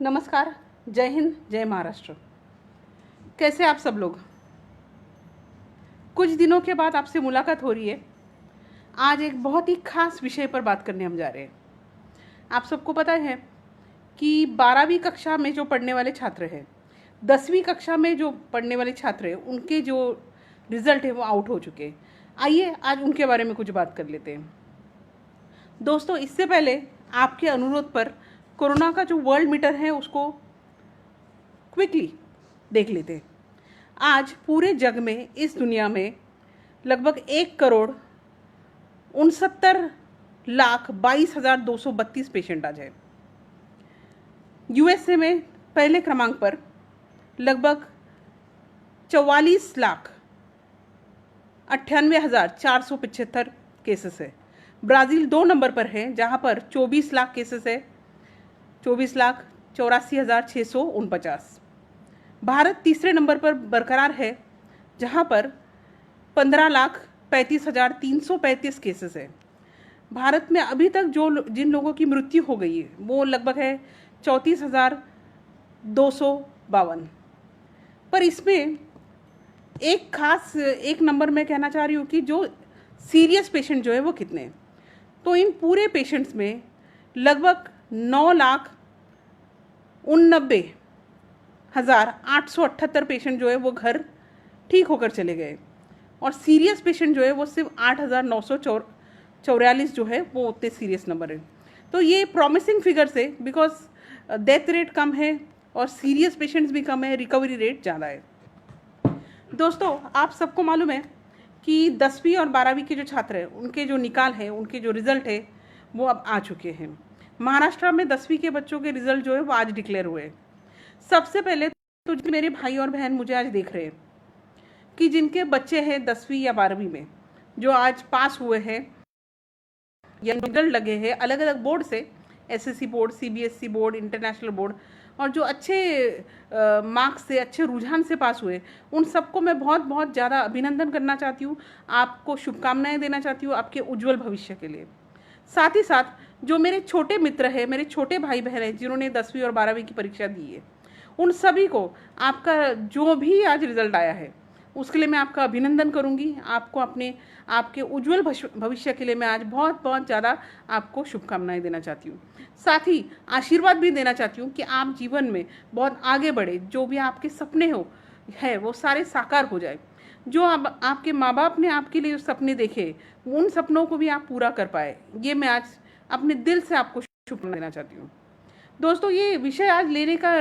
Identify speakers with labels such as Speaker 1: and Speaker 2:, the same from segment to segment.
Speaker 1: नमस्कार, जय हिंद, जय महाराष्ट्र। कैसे आप सब लोग? कुछ दिनों के बाद आपसे मुलाकात हो रही है। आज एक बहुत ही खास विषय पर बात करने हम जा रहे हैं। आप सबको पता है कि 12वीं कक्षा में जो पढ़ने वाले छात्र हैं, 10वीं कक्षा में जो पढ़ने वाले छात्र हैं, उनके जो रिजल्ट है वो आउट हो चुके हैं। आइए आज उनके बारे में कुछ बात कर लेते हैं। दोस्तों, इससे पहले आपके अनुरोध पर कोरोना का जो वर्ल्ड मीटर है उसको क्विकली देख लेते हैं। आज पूरे जग में, इस दुनिया में लगभग 1,69,22,232 पेशेंट आज है। यूएसए में पहले क्रमांक पर लगभग 44,98,475 केसेस है। ब्राज़ील 2 नंबर पर है जहां पर 24 लाख केसेस है, 24,84,649। भारत तीसरे नंबर पर बरकरार है जहां पर 15,35,335 केसेस है। भारत में अभी तक जिन लोगों की मृत्यु हो गई है वो लगभग है 34,252। पर इसमें एक नंबर में कहना चाह रही हूँ कि जो सीरियस पेशेंट जो है वो कितने हैं। तो इन पूरे पेशेंट्स में लगभग 9,89,878 पेशेंट जो है वो घर ठीक होकर चले गए और सीरियस पेशेंट जो है वो सिर्फ 8,944 जो है वो उतने सीरियस नंबर है। तो ये प्रॉमिसिंग फिगर्स है, बिकॉज डेथ रेट कम है और सीरियस पेशेंट्स भी कम है, रिकवरी रेट ज़्यादा है। दोस्तों, आप सबको मालूम है कि 10वीं और 12वीं के जो छात्र हैं उनके जो निकाल है, उनके जो रिजल्ट है वो अब आ चुके हैं। महाराष्ट्र में 10वीं के बच्चों के रिजल्ट जो है वो आज डिक्लेयर हुए। सबसे पहले तो मेरे भाई और बहन मुझे आज देख रहे हैं कि जिनके बच्चे हैं 10वीं या 12वीं में, जो आज पास हुए हैं या रिजल्ट लगे हैं अलग अलग बोर्ड से, SSC board, CBSE board, international board, और जो अच्छे मार्क्स से, अच्छे रुझान से पास हुए, उन सबको मैं बहुत बहुत ज़्यादा अभिनंदन करना चाहती हूँ। आपको शुभकामनाएं देना चाहती हूँ आपके उज्जवल भविष्य के लिए। साथ ही साथ जो मेरे छोटे मित्र हैं, मेरे छोटे भाई बहन हैं जिन्होंने 10वीं और 12वीं की परीक्षा दी है, उन सभी को आपका जो भी आज रिजल्ट आया है उसके लिए मैं आपका अभिनंदन करूंगी। आपको आपके उज्जवल भविष्य के लिए मैं आज बहुत बहुत ज़्यादा आपको शुभकामनाएं देना चाहती हूँ। साथ ही आशीर्वाद भी देना चाहती हूँ कि आप जीवन में बहुत आगे बढ़े, जो भी आपके सपने है वो सारे साकार हो जाए। जो आपके माँ बाप ने आपके लिए सपने देखे, उन सपनों को भी आप पूरा कर पाए, ये मैं आज अपने दिल से आपको शुभकामनाएं देना चाहती हूँ। दोस्तों, ये विषय आज लेने का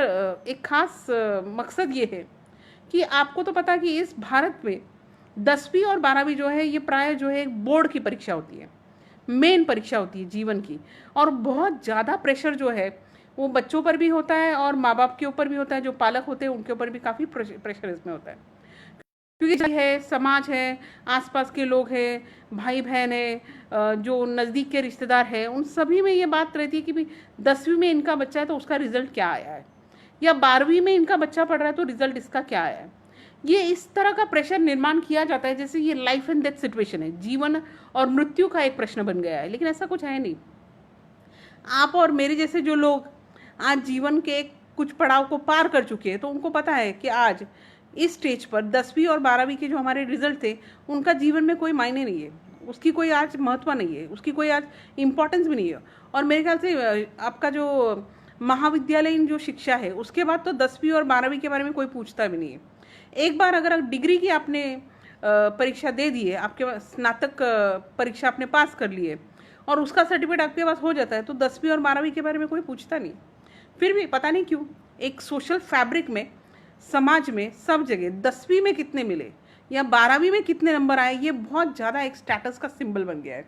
Speaker 1: एक खास मकसद ये है कि आपको तो पता कि इस भारत में 10वीं और 12वीं जो है ये प्राय जो है एक बोर्ड की परीक्षा होती है, मेन परीक्षा होती है जीवन की, और बहुत ज़्यादा प्रेशर जो है वो बच्चों पर भी होता है और माँ बाप के ऊपर भी होता है, जो पालक होते हैं उनके ऊपर भी काफ़ी प्रेशर इसमें होता है, क्योंकि है समाज है, आसपास के लोग हैं, भाई बहन है, जो नज़दीक के रिश्तेदार हैं, उन सभी में ये बात रहती है कि भाई 10वीं में इनका बच्चा है तो उसका रिजल्ट क्या आया है, या 12वीं में इनका बच्चा पढ़ रहा है तो रिजल्ट इसका क्या आया है। ये इस तरह का प्रेशर निर्माण किया जाता है जैसे ये लाइफ एंड डेथ सिचुएशन है, जीवन और मृत्यु का एक प्रश्न बन गया है, लेकिन ऐसा कुछ है नहीं। आप और मेरे जैसे जो लोग आज जीवन के कुछ पड़ाव को पार कर चुके हैं तो उनको पता है कि आज इस स्टेज पर 10वीं और 12वीं के जो हमारे रिजल्ट थे उनका जीवन में कोई मायने नहीं है, उसकी कोई आज महत्व नहीं है, उसकी कोई आज इम्पोर्टेंस भी नहीं है। और मेरे ख्याल से आपका जो महाविद्यालयीन जो शिक्षा है उसके बाद तो 10वीं और 12वीं के बारे में कोई पूछता भी नहीं है। एक बार अगर डिग्री की आपने परीक्षा दे दी है, आपके स्नातक परीक्षा आपने पास कर ली है और उसका सर्टिफिकेट आपके पास हो जाता है, तो 10वीं और 12वीं के बारे में कोई पूछता नहीं। फिर भी पता नहीं क्यों एक सोशल फैब्रिक में, समाज में, सब जगह 10वीं में कितने मिले या 12वीं में कितने नंबर आए, ये बहुत ज़्यादा एक स्टेटस का सिंबल बन गया है।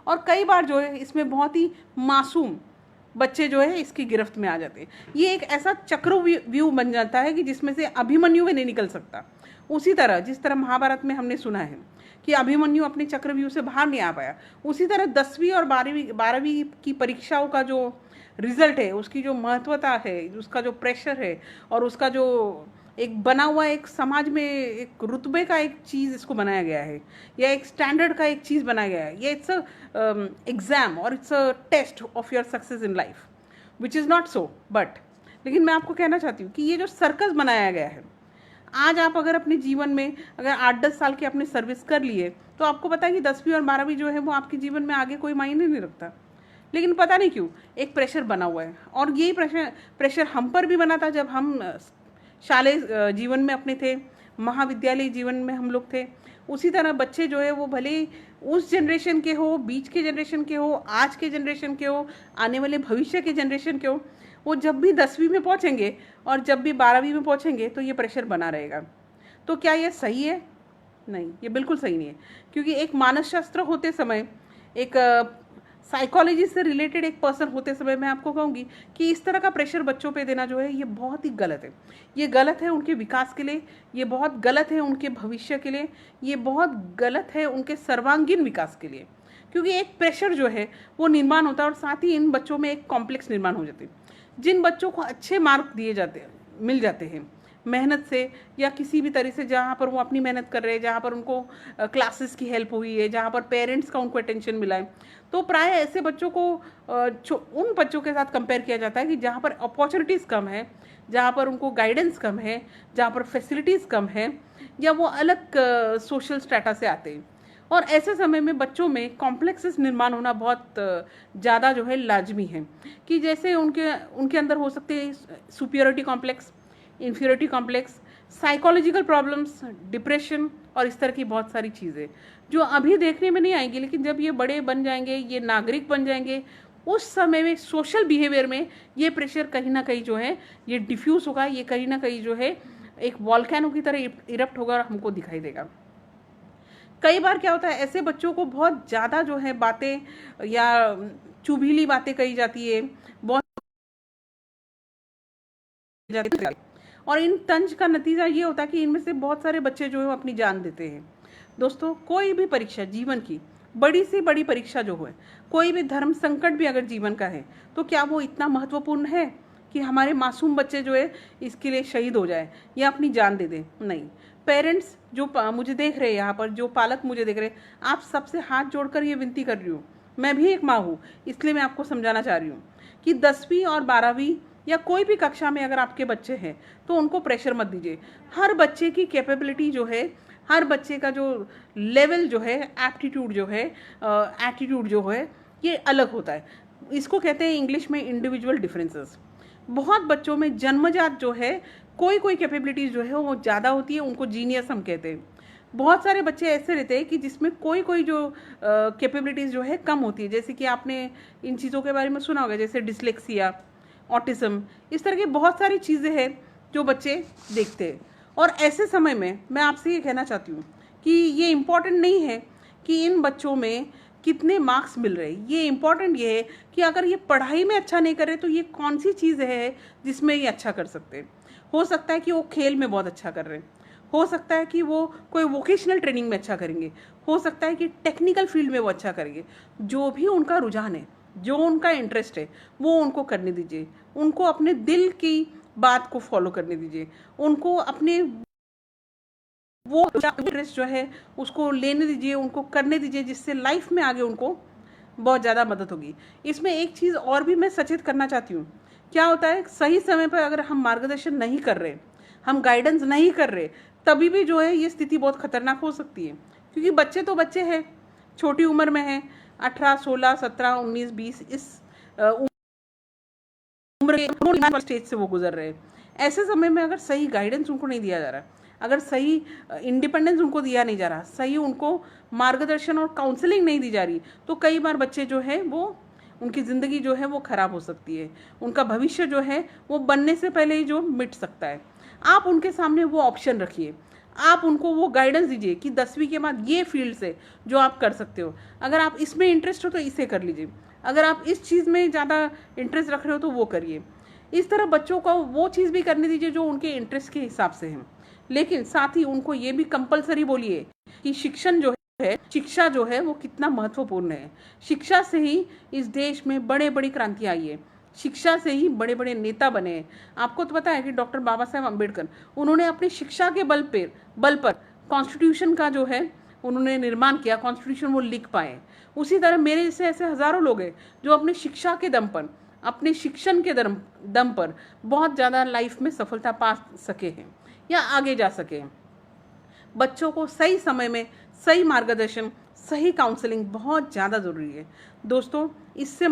Speaker 1: और कई बार जो है इसमें बहुत ही मासूम बच्चे जो है इसकी गिरफ्त में आ जाते हैं। ये एक ऐसा चक्रव्यूह बन जाता है कि जिसमें से अभिमन्यु भी नहीं निकल सकता। उसी तरह जिस तरह महाभारत में हमने सुना है कि अभिमन्यु अपने चक्रव्यूह से बाहर नहीं आ पाया, उसी तरह 10वीं और 12वीं की परीक्षाओं का जो रिजल्ट है, उसकी जो महत्वता है, उसका जो प्रेशर है और उसका जो एक बना हुआ एक समाज में एक रुतबे का एक चीज़ इसको बनाया गया है, या एक स्टैंडर्ड का एक चीज़ बनाया गया है। ये इट्स अ एग्जाम और it's a test of your success in life, which is not so, but लेकिन मैं आपको कहना चाहती हूँ कि ये जो सर्कस बनाया गया है, आज आप अगर अपने जीवन में अगर 8-10 साल की आपने सर्विस कर ली है, तो आपको पता है कि 10वीं और 12वीं जो है वो आपके जीवन में आगे कोई मायने नहीं रखता। लेकिन पता नहीं क्यों एक प्रेशर बना हुआ है, और यही प्रेशर हम पर भी बना था जब हम शालेय जीवन में अपने थे, महाविद्यालय जीवन में हम लोग थे। उसी तरह बच्चे जो है वो भले उस जनरेशन के हो, बीच के जनरेशन के हो, आज के जनरेशन के हो, आने वाले भविष्य के जनरेशन के हो, वो जब भी 10वीं में पहुंचेंगे और जब भी 12वीं में पहुंचेंगे तो ये प्रेशर बना रहेगा। तो क्या ये सही है? नहीं, ये बिल्कुल सही नहीं है। क्योंकि एक मानसशास्त्र होते समय, एक साइकोलॉजी से रिलेटेड एक पर्सन होते समय मैं आपको कहूँगी कि इस तरह का प्रेशर बच्चों पे देना जो है ये बहुत ही गलत है। ये गलत है उनके विकास के लिए, ये बहुत गलत है उनके भविष्य के लिए, ये बहुत गलत है उनके सर्वांगीण विकास के लिए। क्योंकि एक प्रेशर जो है वो निर्माण होता है, और साथ ही इन बच्चों में एक कॉम्प्लेक्स निर्माण हो जाते हैं। जिन बच्चों को अच्छे मार्क दिए जाते हैं, मिल जाते हैं मेहनत से या किसी भी तरह से, जहाँ पर वो अपनी मेहनत कर रहे हैं, जहाँ पर उनको क्लासेस की हेल्प हुई है, जहाँ पर पेरेंट्स का उनको अटेंशन मिला है, तो प्राय ऐसे बच्चों को उन बच्चों के साथ कंपेयर किया जाता है कि जहाँ पर अपॉर्चुनिटीज़ कम है, जहाँ पर उनको गाइडेंस कम है, जहाँ पर फैसिलिटीज़ कम है, या वो अलग सोशल स्टेटस से आते हैं। और ऐसे समय में बच्चों में कॉम्प्लेक्सेस निर्माण होना बहुत ज़्यादा जो है लाजमी है। कि जैसे उनके अंदर हो सकते हैं superiority complex, inferiority complex, psychological problems, depression, और इस तरह की बहुत सारी चीज़ें जो अभी देखने में नहीं आएंगी, लेकिन जब ये बड़े बन जाएंगे, ये नागरिक बन जाएंगे, उस समय में सोशल बिहेवियर में ये प्रेशर कहीं ना कहीं जो है ये डिफ्यूज़ होगा, ये कहीं ना कहीं जो है एक वॉल्केनो की तरह इरप्ट होगा और हमको दिखाई देगा। कई बार क्या होता है, ऐसे बच्चों को बहुत ज़्यादा जो है बातें या चुभीली बातें कही जाती है, बहुत, और इन तंज का नतीजा ये होता है कि इनमें से बहुत सारे बच्चे जो है वो अपनी जान देते हैं। दोस्तों, कोई भी परीक्षा जीवन की, बड़ी से बड़ी परीक्षा जो है, कोई भी धर्म संकट भी अगर जीवन का है, तो क्या वो इतना महत्वपूर्ण है कि हमारे मासूम बच्चे जो है इसके लिए शहीद हो जाए या अपनी जान दे दें? नहीं। पेरेंट्स जो मुझे देख रहे हैं यहाँ पर, जो पालक मुझे देख रहे हैं, आप सबसे हाथ जोड़कर ये विनती कर रही हूँ, मैं भी एक माँ हूँ, इसलिए मैं आपको समझाना चाह रही हूँ कि 10वीं और 12वीं या कोई भी कक्षा में अगर आपके बच्चे हैं तो उनको प्रेशर मत दीजिए। हर बच्चे की कैपेबिलिटी जो है, हर बच्चे का जो लेवल जो है, एप्टीट्यूड जो है, एटीट्यूड जो है, ये अलग होता है। इसको कहते हैं इंग्लिश में इंडिविजुअल डिफरेंसेस। बहुत बच्चों में जन्मजात जो है कोई कोई कैपेबिलिटीज जो है वो ज़्यादा होती है, उनको जीनियस हम कहते हैं। बहुत सारे बच्चे ऐसे रहते हैं कि जिसमें कोई कोई जो कैपेबिलिटीज़ जो है कम होती है। जैसे कि आपने इन चीज़ों के बारे में सुना होगा, जैसे डिसलेक्सिया, ऑटिज्म, इस तरह की बहुत सारी चीज़ें हैं जो बच्चे देखते हैं। और ऐसे समय में मैं आपसे ये कहना चाहती हूँ कि ये इम्पॉर्टेंट नहीं है कि इन बच्चों में कितने मार्क्स मिल रहे हैं, ये इम्पॉर्टेंट ये है कि अगर ये पढ़ाई में अच्छा नहीं करे तो ये कौन सी चीज़ है जिसमें ये अच्छा कर सकते हैं। हो सकता है कि वो खेल में बहुत अच्छा कर रहे हैं, हो सकता है कि वो कोई वोकेशनल ट्रेनिंग में अच्छा करेंगे, हो सकता है कि टेक्निकल फील्ड में वो अच्छा करेंगे। जो भी उनका रुझान है, जो उनका इंटरेस्ट है, वो उनको करने दीजिए। उनको अपने दिल की बात को फॉलो करने दीजिए, उनको अपने वो इंटरेस्ट जो है उसको लेने दीजिए, उनको करने दीजिए, जिससे लाइफ में आगे उनको बहुत ज़्यादा मदद होगी। इसमें एक चीज़ और भी मैं सचेत करना चाहती हूँ। क्या होता है, सही समय पर अगर हम मार्गदर्शन नहीं कर रहे, हम गाइडेंस नहीं कर रहे, तभी भी जो है ये स्थिति बहुत खतरनाक हो सकती है। क्योंकि बच्चे तो बच्चे हैं, छोटी उम्र में हैं, 18, 16, 17, 19, 20, इस उम्र के स्टेज से वो गुजर रहे हैं। ऐसे समय में अगर सही गाइडेंस उनको नहीं दिया जा रहा, अगर सही इंडिपेंडेंस उनको दिया नहीं जा रहा, सही उनको मार्गदर्शन और काउंसलिंग नहीं दी जा रही, तो कई बार बच्चे जो है वो, उनकी ज़िंदगी जो है वो ख़राब हो सकती है। उनका भविष्य जो है वो बनने से पहले ही जो मिट सकता है। आप उनके सामने वो ऑप्शन रखिए, आप उनको वो गाइडेंस दीजिए कि 10वीं के बाद ये फील्ड से जो आप कर सकते हो, अगर आप इसमें इंटरेस्ट हो तो इसे कर लीजिए, अगर आप इस चीज़ में ज़्यादा इंटरेस्ट रख रहे हो तो वो करिए। इस तरह बच्चों को वो चीज़ भी करने दीजिए जो उनके इंटरेस्ट के हिसाब से है। लेकिन साथ ही उनको ये भी कंपलसरी बोलिए कि शिक्षण जो है, शिक्षा जो है वो कितना महत्वपूर्ण है। शिक्षा से ही इस देश में बड़े बड़ी क्रांति आई है, शिक्षा से ही बड़े बड़े नेता बने हैं। आपको तो पता है कि डॉक्टर बाबा साहेब अम्बेडकर, उन्होंने अपनी शिक्षा के बल पर कॉन्स्टिट्यूशन का जो है उन्होंने निर्माण किया, कॉन्स्टिट्यूशन वो लिख पाए। उसी तरह मेरे जैसे ऐसे हज़ारों लोग हैं जो अपनी शिक्षा के दम पर, अपने शिक्षण के दम पर बहुत ज़्यादा लाइफ में सफलता पा सके हैं या आगे जा सके हैं। बच्चों को सही समय में सही मार्गदर्शन, सही काउंसलिंग बहुत ज़्यादा ज़रूरी है दोस्तों। इससे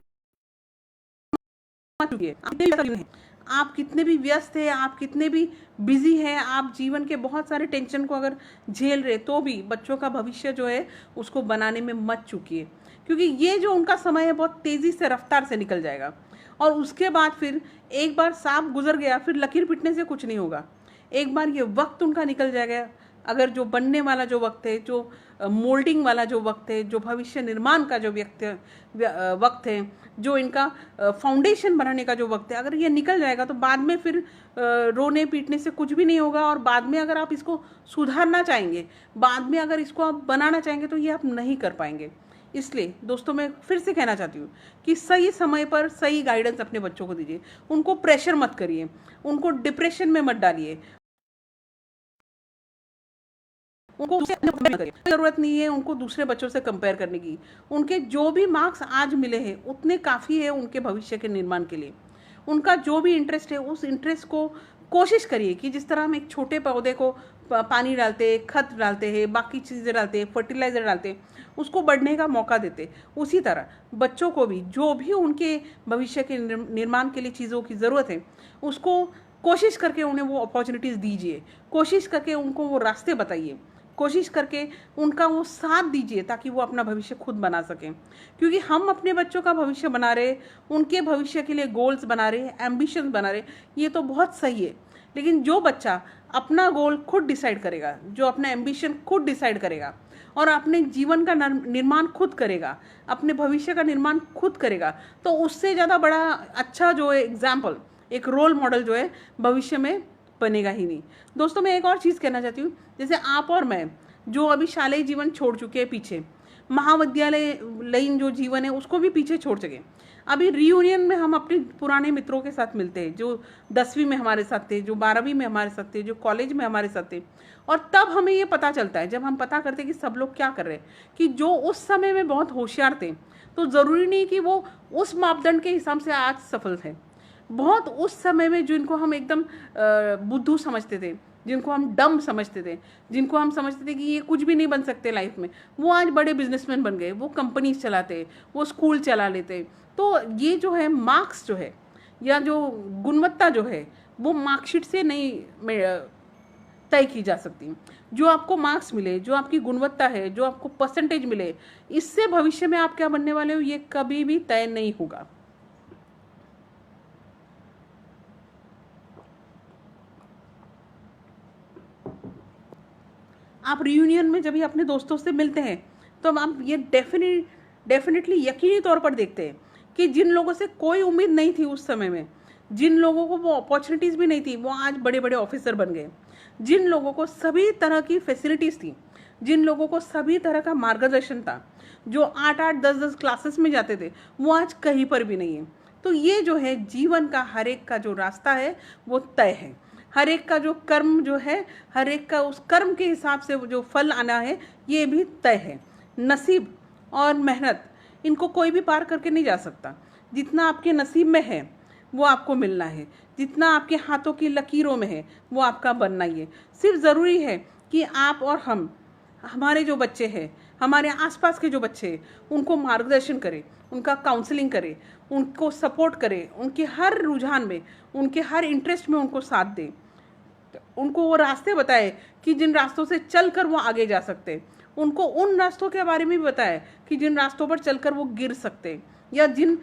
Speaker 1: आप कितने भी व्यस्त हैं, आप कितने भी बिजी हैं, आप जीवन के बहुत सारे टेंशन को अगर झेल रहे तो भी बच्चों का भविष्य जो है उसको बनाने में मत चूकिए, क्योंकि ये जो उनका समय है बहुत तेज़ी से रफ्तार से निकल जाएगा और उसके बाद फिर एक बार सांप गुजर गया फिर लकीर पिटने से कुछ नहीं होगा। एक बार ये वक्त उनका निकल जाएगा, अगर जो बनने वाला जो वक्त है, जो मोल्डिंग वाला जो वक्त है, जो भविष्य निर्माण का जो वक्त है, जो इनका फाउंडेशन बनाने का जो वक्त है, अगर ये निकल जाएगा तो बाद में फिर रोने पीटने से कुछ भी नहीं होगा। और बाद में अगर आप इसको सुधारना चाहेंगे, बाद में अगर इसको आप बनाना चाहेंगे तो ये आप नहीं कर पाएंगे। इसलिए दोस्तों मैं फिर से कहना चाहती हूँ कि सही समय पर सही गाइडेंस अपने बच्चों को दीजिए, उनको प्रेशर मत करिए, उनको डिप्रेशन में मत डालिए, उनको जरूरत नहीं है उनको दूसरे बच्चों से कंपेयर करने की। उनके जो भी मार्क्स आज मिले हैं उतने काफ़ी है उनके भविष्य के निर्माण के लिए। उनका जो भी इंटरेस्ट है उस इंटरेस्ट को कोशिश करिए कि जिस तरह हम एक छोटे पौधे को पानी डालते, खत डालते हैं, बाकी चीज़ें डालते हैं, फर्टिलाइज़र डालते हैं, उसको बढ़ने का मौका देते, उसी तरह बच्चों को भी जो भी उनके भविष्य के निर्माण के लिए चीज़ों की ज़रूरत है उसको कोशिश करके उन्हें वो अपॉर्चुनिटीज़ दीजिए, कोशिश करके उनको वो रास्ते बताइए, कोशिश करके उनका वो साथ दीजिए ताकि वो अपना भविष्य खुद बना सकें। क्योंकि हम अपने बच्चों का भविष्य बना रहे, उनके भविष्य के लिए गोल्स बना रहे, एम्बिशंस बना रहे, ये तो बहुत सही है। लेकिन जो बच्चा अपना गोल खुद डिसाइड करेगा, जो अपना एम्बिशन खुद डिसाइड करेगा और अपने जीवन का निर्माण खुद करेगा, अपने भविष्य का निर्माण खुद करेगा, तो उससे ज़्यादा बड़ा अच्छा जो है एग्जाम्पल, एक रोल मॉडल जो है भविष्य में बनेगा ही नहीं। दोस्तों मैं एक और चीज़ कहना चाहती हूँ, जैसे आप और मैं जो अभी शालेय जीवन छोड़ चुके हैं पीछे, महाविद्यालयीन जो जीवन है उसको भी पीछे छोड़ चुके, अभी रियूनियन में हम अपने पुराने मित्रों के साथ मिलते हैं जो 10वीं में हमारे साथ थे, जो 12वीं में हमारे साथ थे, जो कॉलेज में हमारे साथ थे। और तब हमें ये पता चलता है, जब हम पता करते हैं कि सब लोग क्या कर रहे हैं, कि जो उस समय में बहुत होशियार थे तो ज़रूरी नहीं कि वो उस मापदंड के हिसाब से आज सफल थे। बहुत उस समय में जिनको हम एकदम बुद्धू समझते थे, जिनको हम डम समझते थे, जिनको हम समझते थे कि ये कुछ भी नहीं बन सकते लाइफ में, वो आज बड़े बिजनेसमैन बन गए, वो कंपनीज चलाते, वो स्कूल चला लेते। तो ये जो है मार्क्स जो है या जो गुणवत्ता जो है वो मार्कशीट से नहीं तय की जा सकती। जो आपको मार्क्स मिले, जो आपकी गुणवत्ता है, जो आपको परसेंटेज मिले, इससे भविष्य में आप क्या बनने वाले हो ये कभी भी तय नहीं होगा। आप रियूनियन में जब भी अपने दोस्तों से मिलते हैं तो आप ये डेफिनेटली यकीनी तौर पर देखते हैं कि जिन लोगों से कोई उम्मीद नहीं थी उस समय में, जिन लोगों को वो अपॉर्चुनिटीज़ भी नहीं थी, वो आज बड़े बड़े ऑफिसर बन गए। जिन लोगों को सभी तरह की फैसिलिटीज़ थी, जिन लोगों को सभी तरह का मार्गदर्शन था, जो 8-8, 10-10 क्लासेस में जाते थे, वो आज कहीं पर भी नहीं है। तो ये जो है जीवन का हर एक का जो रास्ता है वो तय है। हर एक का जो कर्म जो है, हर एक का उस कर्म के हिसाब से जो फल आना है ये भी तय है। नसीब और मेहनत इनको कोई भी पार करके नहीं जा सकता। जितना आपके नसीब में है वो आपको मिलना है, जितना आपके हाथों की लकीरों में है वो आपका बनना ही है। सिर्फ ज़रूरी है कि आप और हम, हमारे जो बच्चे हैं, हमारे आसपास के जो बच्चे हैं, उनको मार्गदर्शन करें, उनका काउंसलिंग करें, उनको सपोर्ट करें, उनके हर रुझान में, उनके हर इंटरेस्ट में उनको साथ दें, उनको वो रास्ते बताए कि जिन रास्तों से चलकर वो आगे जा सकते हैं, उनको उन रास्तों के बारे में भी बताए कि जिन रास्तों पर चलकर वो गिर सकते हैं या जिन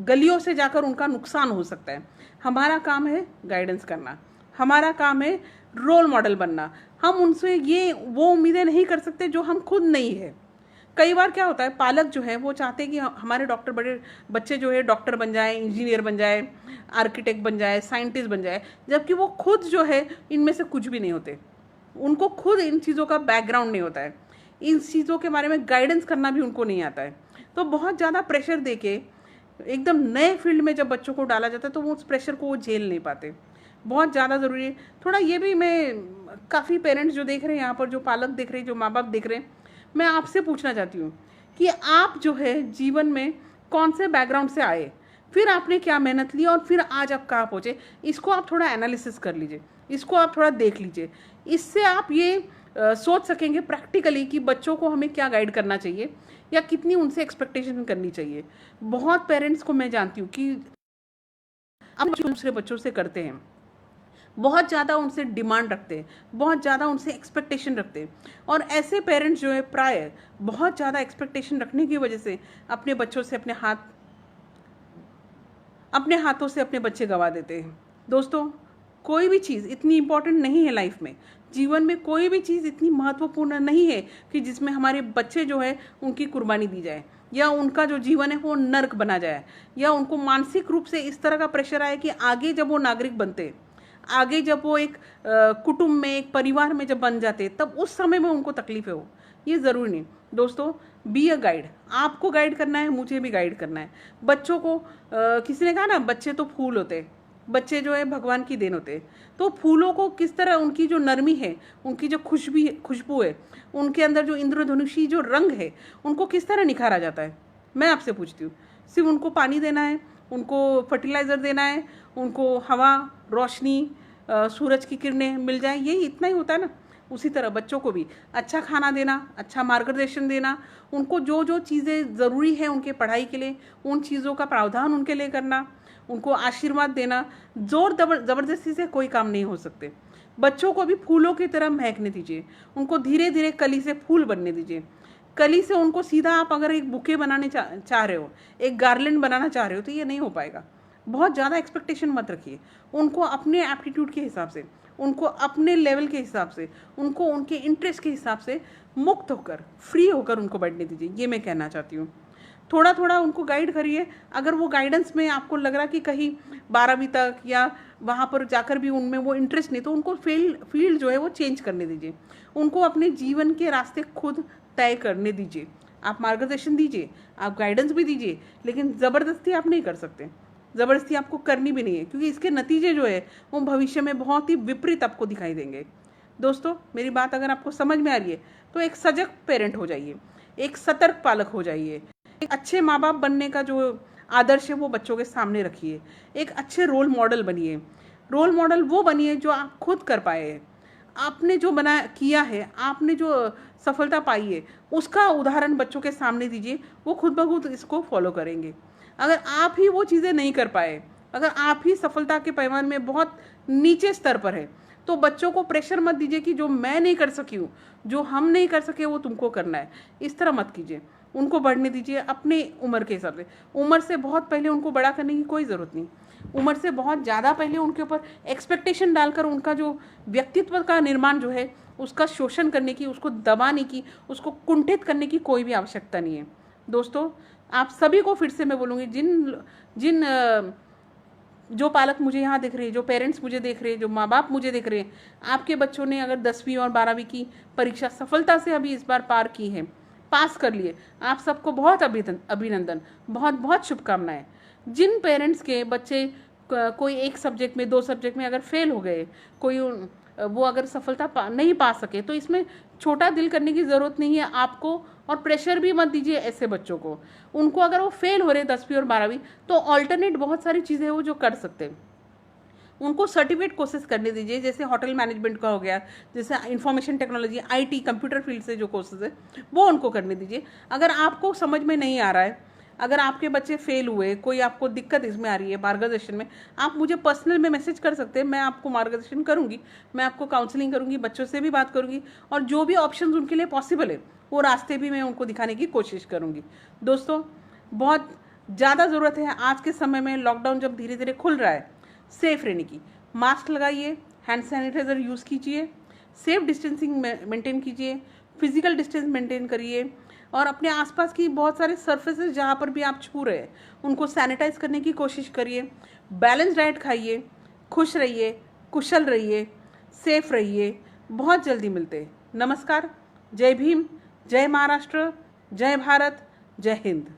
Speaker 1: गलियों से जाकर उनका नुकसान हो सकता है। हमारा काम है गाइडेंस करना, हमारा काम है रोल मॉडल बनना। हम उनसे ये वो उम्मीदें नहीं कर सकते जो हम खुद नहीं है। कई बार क्या होता है, पालक जो है वो चाहते हैं कि हमारे बड़े बच्चे जो है डॉक्टर बन जाए, इंजीनियर बन जाए, आर्किटेक्ट बन जाए, साइंटिस्ट बन जाए, जबकि वो खुद जो है इनमें से कुछ भी नहीं होते। उनको खुद इन चीज़ों का बैकग्राउंड नहीं होता है, इन चीज़ों के बारे में गाइडेंस करना भी उनको नहीं आता है। तो बहुत ज़्यादा प्रेशर देके एकदम नए फील्ड में जब बच्चों को डाला जाता है तो वो उस प्रेशर को वो झेल नहीं पाते। बहुत ज़्यादा ज़रूरी है थोड़ा ये भी। मैं काफ़ी पेरेंट्स जो देख रहे हैं यहाँ पर, जो पालक देख रहे हैं, जो माँ बाप देख रहे हैं, मैं आपसे पूछना चाहती हूँ कि आप जो है जीवन में कौन से बैकग्राउंड से आए, फिर आपने क्या मेहनत ली और फिर आज आप कहाँ पहुँचे, इसको आप थोड़ा एनालिसिस कर लीजिए, इसको आप थोड़ा देख लीजिए। इससे आप ये सोच सकेंगे प्रैक्टिकली कि बच्चों को हमें क्या गाइड करना चाहिए या कितनी उनसे एक्सपेक्टेशन करनी चाहिए। बहुत पेरेंट्स को मैं जानती हूँ कि अब दूसरे बच्चों से करते हैं, बहुत ज़्यादा उनसे डिमांड रखते हैं, बहुत ज़्यादा उनसे एक्सपेक्टेशन रखते हैं, और ऐसे पेरेंट्स जो है प्राय बहुत ज़्यादा एक्सपेक्टेशन रखने की वजह से अपने बच्चों से अपने हाथों से अपने बच्चे गंवा देते हैं। दोस्तों, कोई भी चीज़ इतनी इम्पोर्टेंट नहीं है लाइफ में, जीवन में कोई भी चीज़ इतनी महत्वपूर्ण नहीं है कि जिसमें हमारे बच्चे जो है उनकी कुर्बानी दी जाए, या उनका जो जीवन है वो नर्क बना जाए, या उनको मानसिक रूप से इस तरह का प्रेशर आए कि आगे जब वो नागरिक बनते, आगे जब वो एक कुटुंब में, एक परिवार में जब बन जाते, तब उस समय में उनको तकलीफें हो। ये ज़रूरी नहीं। दोस्तों, बी अ गाइड। आपको गाइड करना है, मुझे भी गाइड करना है। बच्चों को किसी ने कहा ना, बच्चे तो फूल होते, बच्चे जो है भगवान की देन होते। तो फूलों को किस तरह, उनकी जो नरमी है, उनकी जो खुशबू है, उनके अंदर जो इंद्रधनुषी जो रंग है, उनको किस तरह निखारा जाता है। मैं आपसे पूछती हूँ, सिर्फ उनको पानी देना है, उनको फर्टिलाइज़र देना है, उनको हवा, रोशनी, सूरज की किरणें मिल जाए, यही इतना ही होता है ना। उसी तरह बच्चों को भी अच्छा खाना देना, अच्छा मार्गदर्शन देना, उनको जो जो चीज़ें ज़रूरी है उनके पढ़ाई के लिए, उन चीज़ों का प्रावधान उनके लिए करना, उनको आशीर्वाद देना। ज़बरदस्ती से कोई काम नहीं हो सकते। बच्चों को भी फूलों की तरह महकने दीजिए, उनको धीरे धीरे कली से फूल बनने दीजिए। कली से उनको सीधा आप अगर एक बुके बनाने चाह रहे हो, एक गार्लैंड बनाना चाह रहे हो, तो ये नहीं हो पाएगा। बहुत ज़्यादा एक्सपेक्टेशन मत रखिए। उनको अपने एप्टीट्यूड के हिसाब से, उनको अपने लेवल के हिसाब से, उनको उनके इंटरेस्ट के हिसाब से मुक्त होकर, फ्री होकर उनको बढ़ने दीजिए। ये मैं कहना चाहती हूँ। थोड़ा थोड़ा उनको गाइड करिए। अगर वो गाइडेंस में आपको लग रहा कि कहीं 12वीं तक या वहाँ पर जाकर भी उनमें वो इंटरेस्ट नहीं, तो उनको फील्ड जो है वो चेंज करने दीजिए। उनको अपने जीवन के रास्ते खुद तय करने दीजिए। आप मार्गदर्शन दीजिए, आप गाइडेंस भी दीजिए, लेकिन ज़बरदस्ती आप नहीं कर सकते। ज़बरदस्ती आपको करनी भी नहीं है, क्योंकि इसके नतीजे जो है वो भविष्य में बहुत ही विपरीत आपको दिखाई देंगे। दोस्तों, मेरी बात अगर आपको समझ में आ रही है तो एक सजग पेरेंट हो जाइए, एक सतर्क पालक हो जाइए, एक अच्छे माँ बाप बनने का जो आदर्श है वो बच्चों के सामने रखिए। एक अच्छे रोल मॉडल बनिए। रोल मॉडल वो बनिए जो आप खुद कर पाए। आपने जो किया है, आपने जो सफलता पाई है, उसका उदाहरण बच्चों के सामने दीजिए। वो खुद ब खुद इसको फॉलो करेंगे। अगर आप ही वो चीज़ें नहीं कर पाए, अगर आप ही सफलता के पैमाने में बहुत नीचे स्तर पर है, तो बच्चों को प्रेशर मत दीजिए कि जो मैं नहीं कर सकी हूँ, जो हम नहीं कर सके, वो तुमको करना है। इस तरह मत कीजिए। उनको बढ़ने दीजिए अपने उम्र के हिसाब से। उम्र से बहुत पहले उनको बड़ा करने की कोई ज़रूरत नहीं। उम्र से बहुत ज़्यादा पहले उनके ऊपर एक्सपेक्टेशन डालकर उनका जो व्यक्तित्व का निर्माण जो है, उसका शोषण करने की, उसको दबाने की, उसको कुंठित करने की कोई भी आवश्यकता नहीं है। दोस्तों, आप सभी को फिर से मैं बोलूँगी, जिन जो पालक मुझे यहाँ दिख रहे हैं, जो पेरेंट्स मुझे देख रहे हैं, जो माँ बाप मुझे देख रहे हैं, आपके बच्चों ने अगर 10वीं और 12वीं की परीक्षा सफलता से अभी इस बार पार की है, पास कर लिए, आप सबको बहुत अभिनंदन, बहुत बहुत शुभकामनाएं। जिन पेरेंट्स के बच्चे कोई एक सब्जेक्ट में, 2 सब्जेक्ट में अगर फेल हो गए, कोई वो अगर सफलता नहीं पा सके, तो इसमें छोटा दिल करने की ज़रूरत नहीं है आपको, और प्रेशर भी मत दीजिए ऐसे बच्चों को। उनको अगर वो फेल हो रहे 10वीं और 12वीं, तो ऑल्टरनेट बहुत सारी चीज़ें हैं वो जो कर सकते हैं। उनको सर्टिफिकेट कोर्सेज करने दीजिए, जैसे होटल मैनेजमेंट का हो गया, जैसे information technology, IT, computer field से जो कोर्सेज है वो उनको करने दीजिए। अगर आपको समझ में नहीं आ रहा है, अगर आपके बच्चे फेल हुए, कोई आपको दिक्कत इसमें आ रही है मार्गदर्शन में, आप मुझे पर्सनल में मैसेज कर सकते हैं। मैं आपको मार्गदर्शन करूंगी, मैं आपको काउंसलिंग करूंगी, बच्चों से भी बात करूंगी, और जो भी ऑप्शंस उनके लिए पॉसिबल है वो रास्ते भी मैं उनको दिखाने की कोशिश करूंगी। दोस्तों, बहुत ज़्यादा ज़रूरत है आज के समय में, लॉकडाउन जब धीरे धीरे खुल रहा है, सेफ रहने की। मास्क लगाइए, हैंड सैनिटाइजर यूज़ कीजिए, सेफ डिस्टेंसिंग मेंटेन कीजिए, फिजिकल डिस्टेंस मेंटेन करिए, और अपने आसपास की बहुत सारे सर्फेसेस जहाँ पर भी आप छू रहे हैं उनको सैनिटाइज करने की कोशिश करिए। बैलेंस डाइट खाइए, खुश रहिए, कुशल रहिए, सेफ रहिए। बहुत जल्दी मिलते हैं। नमस्कार, जय भीम, जय महाराष्ट्र, जय भारत, जय हिंद।